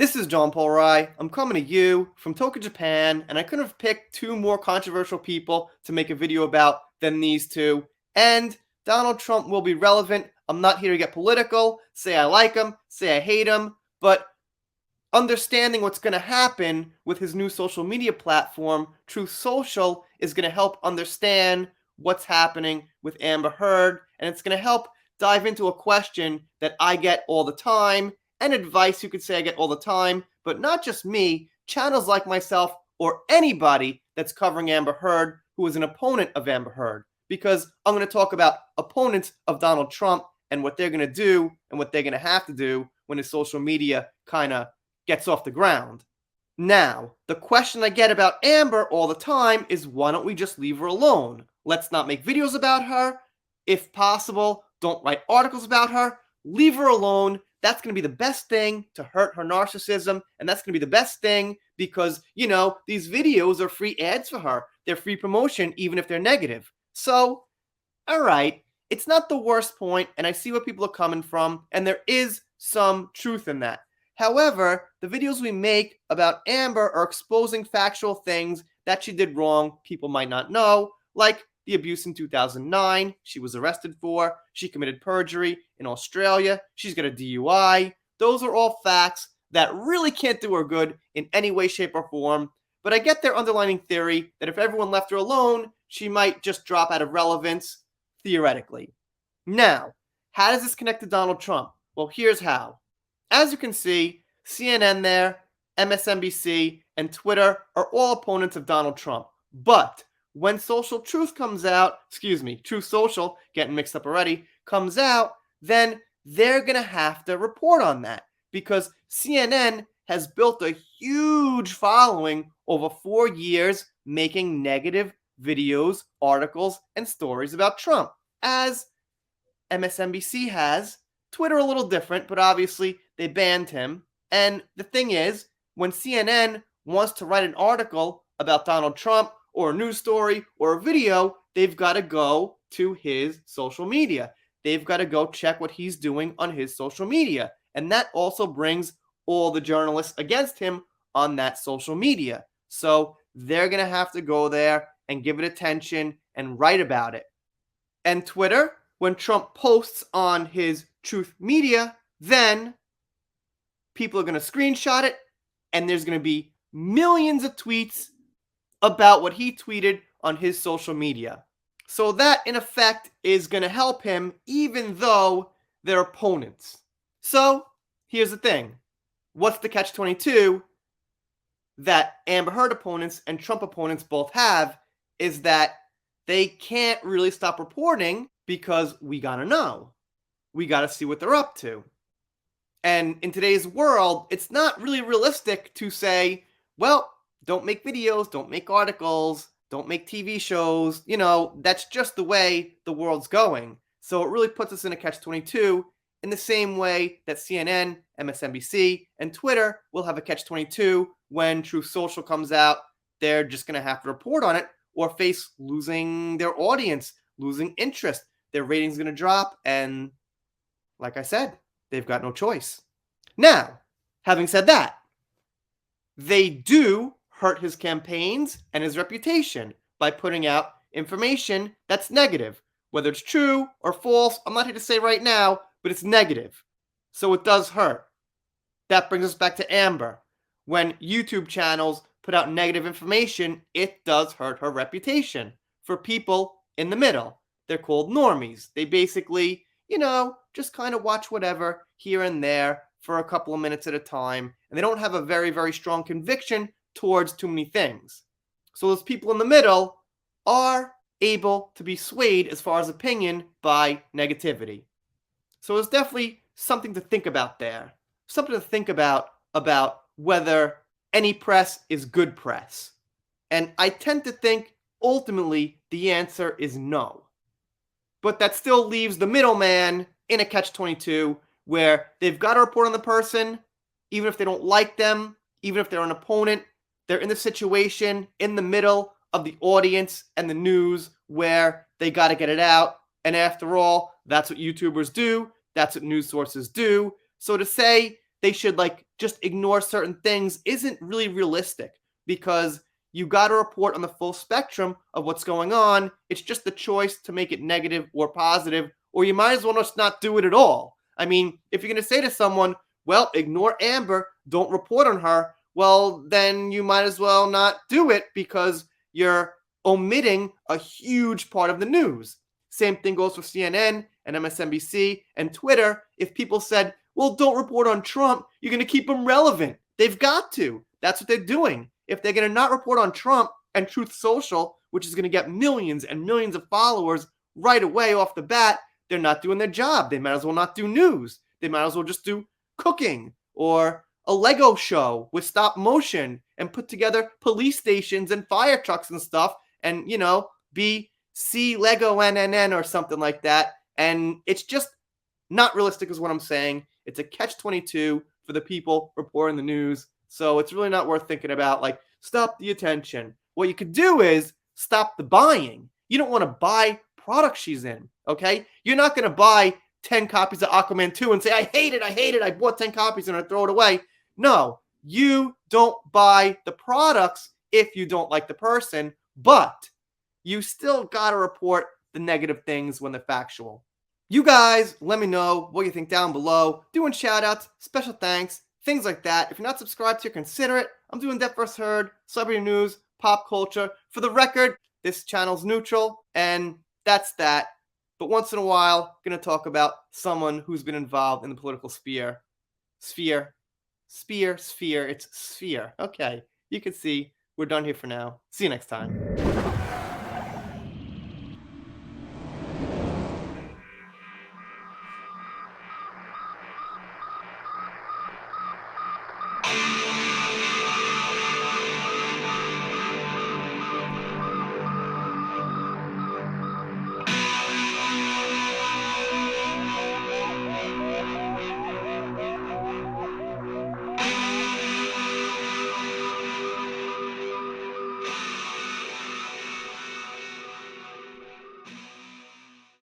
This is John Paul Rai. I'm coming to you from Tokyo, Japan, and I couldn't have picked two more controversial people to make a video about than these two. And Donald Trump will be relevant. I'm not here to get political, say I like him, say I hate him, but understanding what's going to happen with his new social media platform, Truth Social, is going to help understand what's happening with Amber Heard, and it's going to help dive into a question that I get all the time, and advice you could say I get all the time, but not just me, channels like myself or anybody that's covering Amber Heard who is an opponent of Amber Heard, because I'm going to talk about opponents of Donald Trump and what they're going to do and what they're going to have to do when his social media kind of gets off the ground. Now, the question I get about Amber all the time is, why don't we just leave her alone? Let's not make videos about her. If possible, don't write articles about her. Leave her alone. That's going to be the best thing to hurt her narcissism, and that's going to be the best thing because, these videos are free ads for her. They're free promotion, even if they're negative. So, all right, it's not the worst point, and I see where people are coming from, and there is some truth in that. However, the videos we make about Amber are exposing factual things that she did wrong people might not know, like the abuse in 2009 she was arrested for, she committed perjury in Australia, she's got a DUI. Those are all facts that really can't do her good in any way, shape, or form. But I get their underlying theory that if everyone left her alone, she might just drop out of relevance, theoretically. Now, how does this connect to Donald Trump? Well, here's how. As you can see, CNN there, MSNBC, and Twitter are all opponents of Donald Trump. But when Social Truth comes out, Truth Social, getting mixed up already, comes out, then they're going to have to report on that because CNN has built a huge following over 4 years making negative videos, articles, and stories about Trump, as MSNBC has. Twitter a little different, but obviously they banned him. And the thing is, when CNN wants to write an article about Donald Trump or a news story or a video, they've got to go to his social media. They've got to go check what he's doing on his social media. And that also brings all the journalists against him on that social media. So they're going to have to go there and give it attention and write about it. And Twitter, when Trump posts on his Truth Media, then people are going to screenshot it, and there's going to be millions of tweets about what he tweeted on his social media. So that, in effect, is going to help him, even though they're opponents. So, here's the thing. What's the catch-22 that Amber Heard opponents and Trump opponents both have is that they can't really stop reporting because we gotta know. We gotta see what they're up to. And in today's world, it's not really realistic to say, well, don't make videos, don't make articles, don't make TV shows. That's just the way the world's going. So it really puts us in a catch-22 in the same way that CNN, MSNBC, and Twitter will have a catch-22 when Truth Social comes out. They're just going to have to report on it or face losing their audience, losing interest. Their ratings are going to drop, and like I said, they've got no choice. Now, having said that, they do hurt his campaigns and his reputation by putting out information that's negative. Whether it's true or false, I'm not here to say right now, but it's negative. So it does hurt. That brings us back to Amber. When YouTube channels put out negative information, it does hurt her reputation. For people in the middle, they're called normies. They basically, just kind of watch whatever here and there for a couple of minutes at a time, and they don't have a very, very strong conviction towards too many things. So those people in the middle are able to be swayed as far as opinion by negativity. So there's definitely something to think about there. Something to think about whether any press is good press. And I tend to think ultimately the answer is no. But that still leaves the middleman in a catch-22 where they've got to report on the person, even if they don't like them, even if they're an opponent. They're in the situation in the middle of the audience and the news where they got to get it out. And after all, that's what YouTubers do. That's what news sources do. So to say they should like just ignore certain things isn't really realistic because you got to report on the full spectrum of what's going on. It's just the choice to make it negative or positive, or you might as well just not do it at all. I mean, if you're going to say to someone, well, ignore Amber, don't report on her, well, then you might as well not do it because you're omitting a huge part of the news. Same thing goes for CNN and MSNBC and Twitter. If people said, well, don't report on Trump, you're going to keep them relevant. They've got to. That's what they're doing. If they're going to not report on Trump and Truth Social, which is going to get millions and millions of followers right away off the bat, they're not doing their job. They might as well not do news. They might as well just do cooking or a Lego show with stop motion and put together police stations and fire trucks and stuff and, be C Lego NNN or something like that. And it's just not realistic is what I'm saying. It's a catch-22 for the people reporting the news. So it's really not worth thinking about, like, stop the attention. What you could do is stop the buying. You don't want to buy products she's in, okay? You're not going to buy 10 copies of Aquaman 2 and say, I hate it, I bought 10 copies and I throw it away. No, you don't buy the products if you don't like the person, but you still got to report the negative things when they're factual. You guys, let me know what you think down below. Doing shout-outs, special thanks, things like that. If you're not subscribed here, consider it. I'm doing Death First Heard, celebrity news, pop culture. For the record, this channel's neutral, and that's that. But once in a while, I'm going to talk about someone who's been involved in the political sphere. Sphere. It's sphere. Okay, you can see we're done here for now. See you next time.